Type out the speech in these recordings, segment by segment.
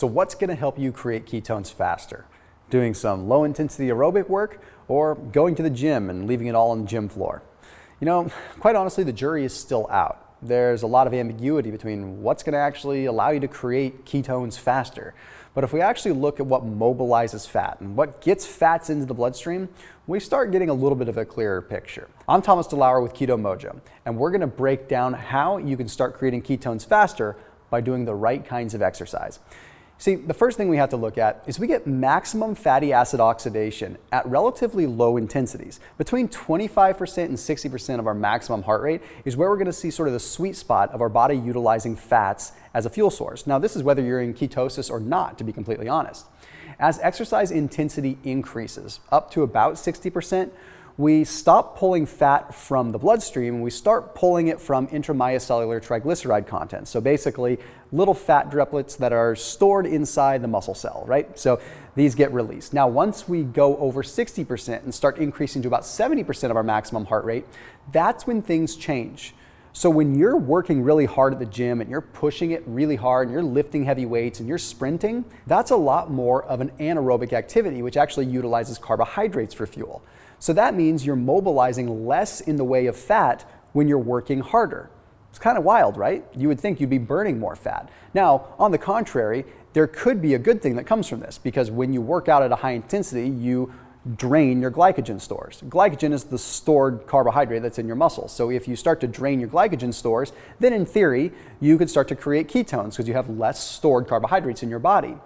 So what's going to help you create ketones faster? Doing some low intensity aerobic work or going to the gym and leaving it all on the gym floor? You know, quite honestly, the jury is still out. There's a lot of ambiguity between what's going to actually allow you to create ketones faster. But if we actually look at what mobilizes fat and what gets fats into the bloodstream, we start getting a little bit of a clearer picture. I'm Thomas DeLauer with Keto-Mojo, and we're going to break down how you can start creating ketones faster by doing the right kinds of exercise. See, the first thing we have to look at is we get maximum fatty acid oxidation at relatively low intensities. Between 25% and 60% of our maximum heart rate is where we're going to see sort of the sweet spot of our body utilizing fats as a fuel source. Now, this is whether you're in ketosis or not, to be completely honest. As exercise intensity increases up to about 60%, we stop pulling fat from the bloodstream and we start pulling it from intramyocellular triglyceride content. So basically, little fat droplets that are stored inside the muscle cell, right? So these get released. Now, once we go over 60% and start increasing to about 70% of our maximum heart rate, that's when things change. So when you're working really hard at the gym and you're pushing it really hard and you're lifting heavy weights and you're sprinting, that's a lot more of an anaerobic activity, which actually utilizes carbohydrates for fuel. So that means you're mobilizing less in the way of fat when you're working harder. It's kind of wild, right? You would think you'd be burning more fat. Now, on the contrary, there could be a good thing that comes from this, because when you work out at a high intensity, you drain your glycogen stores. Glycogen is the stored carbohydrate that's in your muscles. So if you start to drain your glycogen stores, then in theory, you could start to create ketones because you have less stored carbohydrates in your body.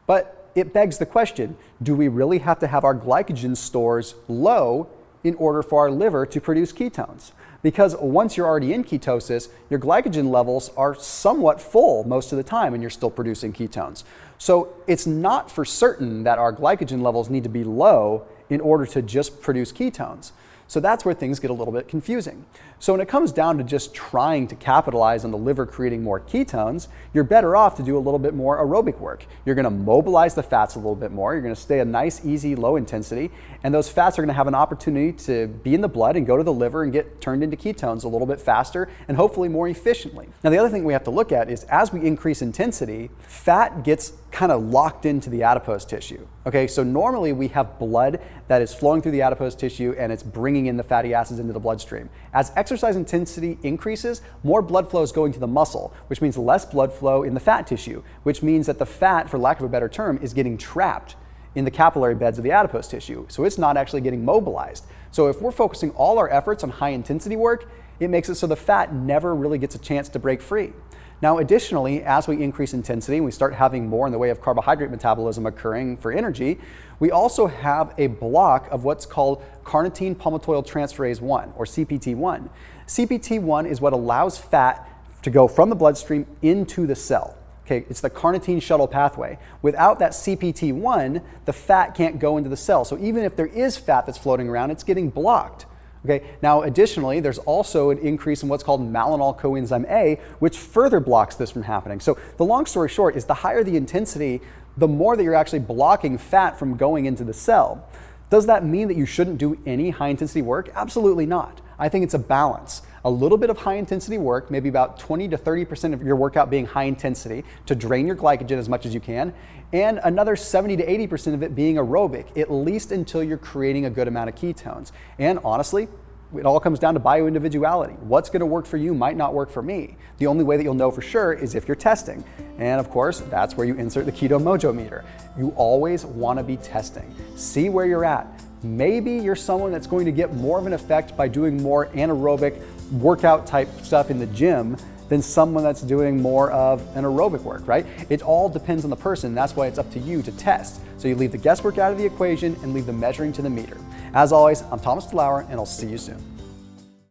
But it begs the question, do we really have to have our glycogen stores low in order for our liver to produce ketones? Because once you're already in ketosis, your glycogen levels are somewhat full most of the time and you're still producing ketones. So it's not for certain that our glycogen levels need to be low in order to just produce ketones. So that's where things get a little bit confusing. So when it comes down to just trying to capitalize on the liver creating more ketones, you're better off to do a little bit more aerobic work. You're going to mobilize the fats a little bit more. You're going to stay a nice, easy, low intensity, and those fats are going to have an opportunity to be in the blood and go to the liver and get turned into ketones a little bit faster and hopefully more efficiently. Now, the other thing we have to look at is as we increase intensity, fat gets kind of locked into the adipose tissue. Okay, so normally we have blood that is flowing through the adipose tissue and it's bringing in the fatty acids into the bloodstream. As exercise intensity increases, more blood flow is going to the muscle, which means less blood flow in the fat tissue, which means that the fat, for lack of a better term, is getting trapped in the capillary beds of the adipose tissue. So it's not actually getting mobilized. So if we're focusing all our efforts on high intensity work, it makes it so the fat never really gets a chance to break free. Now, additionally, as we increase intensity and we start having more in the way of carbohydrate metabolism occurring for energy, we also have a block of what's called carnitine palmitoyl transferase 1, or CPT1. CPT1 is what allows fat to go from the bloodstream into the cell. Okay, it's the carnitine shuttle pathway. Without that CPT1, the fat can't go into the cell. So even if there is fat that's floating around, it's getting blocked. Okay, now additionally, there's also an increase in what's called malonyl coenzyme A, which further blocks this from happening. So the long story short is the higher the intensity, the more that you're actually blocking fat from going into the cell. Does that mean that you shouldn't do any high intensity work? Absolutely not. I think it's a balance. A little bit of high intensity work, maybe about 20 to 30% of your workout being high intensity to drain your glycogen as much as you can, and another 70 to 80% of it being aerobic, at least until you're creating a good amount of ketones. And honestly, it all comes down to bioindividuality. What's going to work for you might not work for me. The only way that you'll know for sure is if you're testing. And of course, that's where you insert the Keto-Mojo meter. You always want to be testing. See where you're at. Maybe you're someone that's going to get more of an effect by doing more anaerobic workout type stuff in the gym than someone that's doing more of an aerobic work, right? It all depends on the person. That's why it's up to you to test. So you leave the guesswork out of the equation and leave the measuring to the meter. As always, I'm Thomas DeLauer, and I'll see you soon.